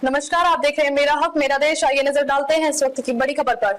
नमस्कार, आप देख रहे हैं मेरा हक मेरा देश। आइए नजर डालते हैं इस वक्त की बड़ी खबर पर।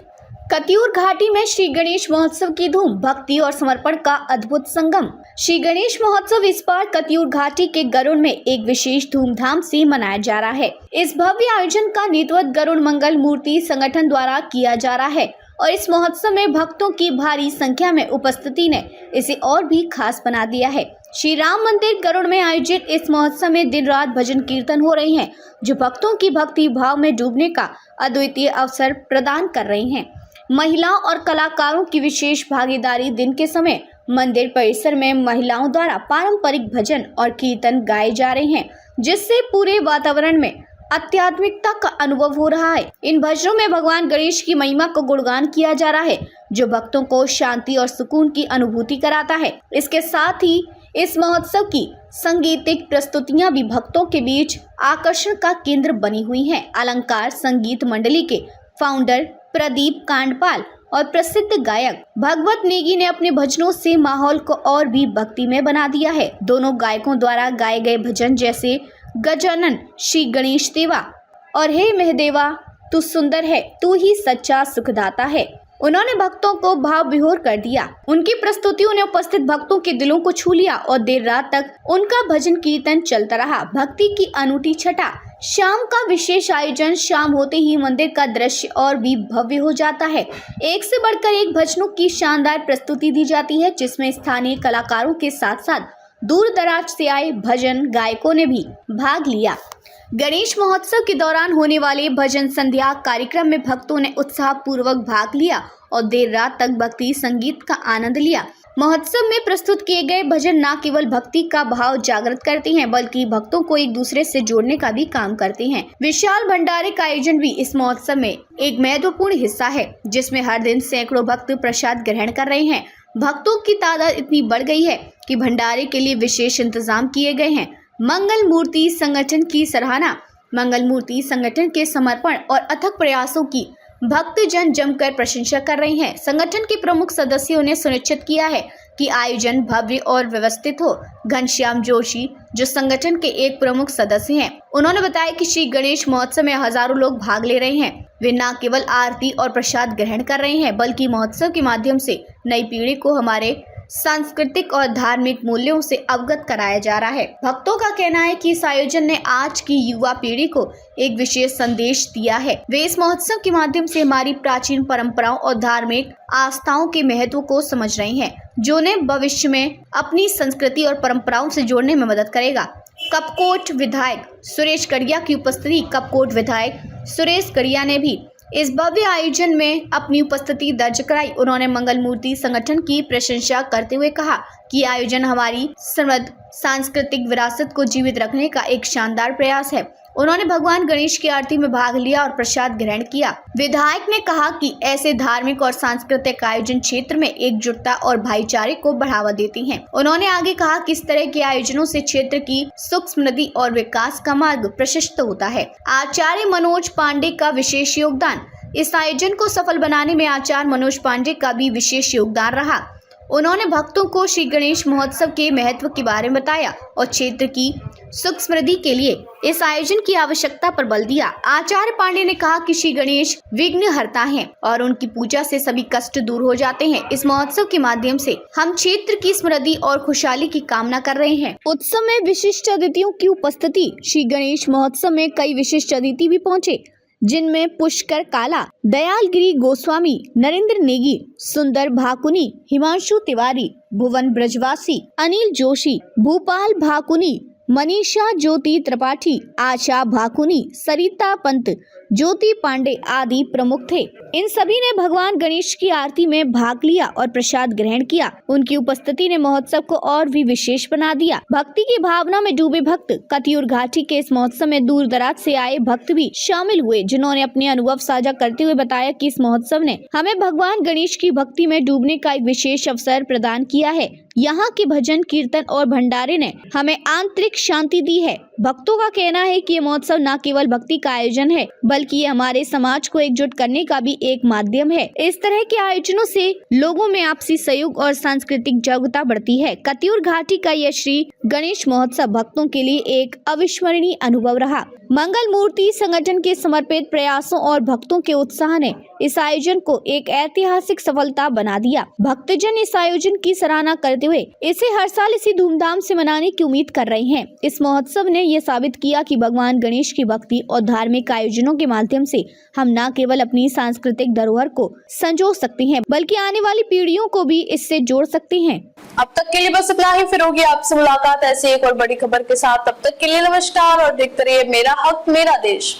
कतियूर घाटी में श्री गणेश महोत्सव की धूम, भक्ति और समर्पण का अद्भुत संगम। श्री गणेश महोत्सव इस बार कतियूर घाटी के गरुड़ में एक विशेष धूमधाम से मनाया जा रहा है। इस भव्य आयोजन का नेतृत्व गरुड़ मंगल मूर्ति संगठन द्वारा किया जा रहा है और इस महोत्सव में भक्तों की भारी संख्या में उपस्थिति ने इसे और भी खास बना दिया है। श्री राम मंदिर गरुड़ में आयोजित इस महोत्सव में दिन रात भजन कीर्तन हो रहे हैं, जो भक्तों की भक्ति भाव में डूबने का अद्वितीय अवसर प्रदान कर रहे हैं। महिलाओं और कलाकारों की विशेष भागीदारी। दिन के समय मंदिर परिसर में महिलाओं द्वारा पारंपरिक भजन और कीर्तन गाए जा रहे हैं, जिससे पूरे वातावरण में आध्यात्मिकता का अनुभव हो रहा है। इन भजनों में भगवान गणेश की महिमा को गुणगान किया जा रहा है, जो भक्तों को शांति और सुकून की अनुभूति कराता है। इसके साथ ही इस महोत्सव की संगीतिक प्रस्तुतियां भी भक्तों के बीच आकर्षण का केंद्र बनी हुई हैं। अलंकार संगीत मंडली के फाउंडर प्रदीप कांडपाल और प्रसिद्ध गायक भगवत नेगी ने अपने भजनों से माहौल को और भी भक्तिमय बना दिया है। दोनों गायकों द्वारा गाए गए भजन जैसे गजानन, श्री गणेश देवा और हे महदेवा तू सुंदर है, तू ही सच्चा सुखदाता है, उन्होंने भक्तों को भाव विभोर कर दिया। उनकी प्रस्तुतियों ने उपस्थित भक्तों के दिलों को छू लिया और देर रात तक उनका भजन कीर्तन चलता रहा। भक्ति की अनूठी छटा। शाम का विशेष आयोजन। शाम होते ही मंदिर का दृश्य और भी भव्य हो जाता है। एक से बढ़कर एक भजनों की शानदार प्रस्तुति दी जाती है, जिसमें स्थानीय कलाकारों के साथ साथ दूर दराज से आए भजन गायकों ने भी भाग लिया। गणेश महोत्सव के दौरान होने वाले भजन संध्या कार्यक्रम में भक्तों ने उत्साह पूर्वक भाग लिया और देर रात तक भक्ति संगीत का आनंद लिया। महोत्सव में प्रस्तुत किए गए भजन न केवल भक्ति का भाव जागृत करते हैं, बल्कि भक्तों को एक दूसरे से जोड़ने का भी काम करते हैं। विशाल भंडारे का आयोजन भी इस महोत्सव में एक महत्वपूर्ण हिस्सा है, जिसमें हर दिन सैकड़ों भक्त प्रसाद ग्रहण कर रहे हैं। भक्तों की तादाद इतनी बढ़ गई है कि भंडारे के लिए विशेष इंतजाम किए गए हैं। मंगल मूर्ति संगठन की सराहना। मंगल मूर्ति संगठन के समर्पण और अथक प्रयासों की भक्तजन जमकर प्रशंसा कर रहे हैं। संगठन के प्रमुख सदस्यों ने सुनिश्चित किया है कि आयोजन भव्य और व्यवस्थित हो। घनश्याम जोशी, जो संगठन के एक प्रमुख सदस्य हैं, उन्होंने बताया कि श्री गणेश महोत्सव में हजारों लोग भाग ले रहे हैं। वे न केवल आरती और प्रसाद ग्रहण कर रहे हैं, बल्कि महोत्सव के माध्यम से नई पीढ़ी को हमारे सांस्कृतिक और धार्मिक मूल्यों से अवगत कराया जा रहा है। भक्तों का कहना है कि इस आयोजन ने आज की युवा पीढ़ी को एक विशेष संदेश दिया है। वे इस महोत्सव के माध्यम से हमारी प्राचीन परंपराओं और धार्मिक आस्थाओं के महत्व को समझ रहे हैं, जो उन्हें भविष्य में अपनी संस्कृति और परंपराओं से जोड़ने में मदद करेगा। कपकोट विधायक सुरेश कड़िया की उपस्थिति। कपकोट विधायक सुरेश कड़िया ने भी इस भव्य आयोजन में अपनी उपस्थिति दर्ज कराई। उन्होंने मंगल मूर्ति संगठन की प्रशंसा करते हुए कहा कि आयोजन हमारी समृद्ध सांस्कृतिक विरासत को जीवित रखने का एक शानदार प्रयास है। उन्होंने भगवान गणेश की आरती में भाग लिया और प्रसाद ग्रहण किया। विधायक ने कहा कि ऐसे धार्मिक और सांस्कृतिक आयोजन क्षेत्र में एकजुटता और भाईचारे को बढ़ावा देती हैं। उन्होंने आगे कहा कि इस तरह के आयोजनों से क्षेत्र की सुख समृद्धि और विकास का मार्ग प्रशस्त होता है। आचार्य मनोज पांडे का विशेष योगदान। इस आयोजन को सफल बनाने में आचार्य मनोज पांडे का भी विशेष योगदान रहा। उन्होंने भक्तों को श्री गणेश महोत्सव के महत्व के बारे में बताया और क्षेत्र की सुख समृद्धि के लिए इस आयोजन की आवश्यकता पर बल दिया। आचार्य पांडे ने कहा कि श्री गणेश विघ्नहर्ता हैं और उनकी पूजा से सभी कष्ट दूर हो जाते हैं। इस महोत्सव के माध्यम से हम क्षेत्र की समृद्धि और खुशहाली की कामना कर रहे हैं। उत्सव में विशिष्ट अतिथियों की उपस्थिति। श्री गणेश महोत्सव में कई विशिष्ट अतिथि भी पहुँचे, जिनमें पुष्कर काला, दयालगिरी गोस्वामी, नरेंद्र नेगी, सुंदर भाकुनी, हिमांशु तिवारी, भुवन ब्रजवासी, अनिल जोशी, भूपाल भाकुनी, मनीषा ज्योति त्रिपाठी, आशा भाकुनी, सरिता पंत, ज्योति पांडे आदि प्रमुख थे। इन सभी ने भगवान गणेश की आरती में भाग लिया और प्रसाद ग्रहण किया। उनकी उपस्थिति ने महोत्सव को और भी विशेष बना दिया। भक्ति की भावना में डूबे भक्त। कतियूर घाटी के इस महोत्सव में दूर दराज से आए भक्त भी शामिल हुए, जिन्होंने अपने अनुभव साझा करते हुए बताया कि इस महोत्सव ने हमें भगवान गणेश की भक्ति में डूबने का एक विशेष अवसर प्रदान किया है। यहाँ के भजन कीर्तन और भंडारे ने हमें आंतरिक शांति दी है। भक्तों का कहना है कि ये महोत्सव न केवल भक्ति का आयोजन है, बल्कि ये हमारे समाज को एकजुट करने का भी एक माध्यम है। इस तरह के आयोजनों से लोगों में आपसी सहयोग और सांस्कृतिक जागरूकता बढ़ती है। कतियूर घाटी का यह श्री गणेश महोत्सव भक्तों के लिए एक अविस्मरणीय अनुभव रहा। मंगल मूर्ति संगठन के समर्पित प्रयासों और भक्तों के उत्साह ने इस आयोजन को एक ऐतिहासिक सफलता बना दिया। भक्तजन इस आयोजन की सराहना करते हुए इसे हर साल इसी धूमधाम से मनाने की उम्मीद कर रहे हैं। इस महोत्सव ने यह साबित किया कि भगवान गणेश की भक्ति और धार्मिक आयोजनों के माध्यम से हम न केवल अपनी सांस्कृतिक धरोहर को संजो सकते हैं, बल्कि आने वाली पीढ़ियों को भी इससे जोड़ सकते हैं। अब तक के लिए बस इतना ही। फिर होगी आपसे मुलाकात ऐसी एक और बड़ी खबर के साथ। तब तक के लिए नमस्कार और देखते रहिए मेरा हक मेरा देश।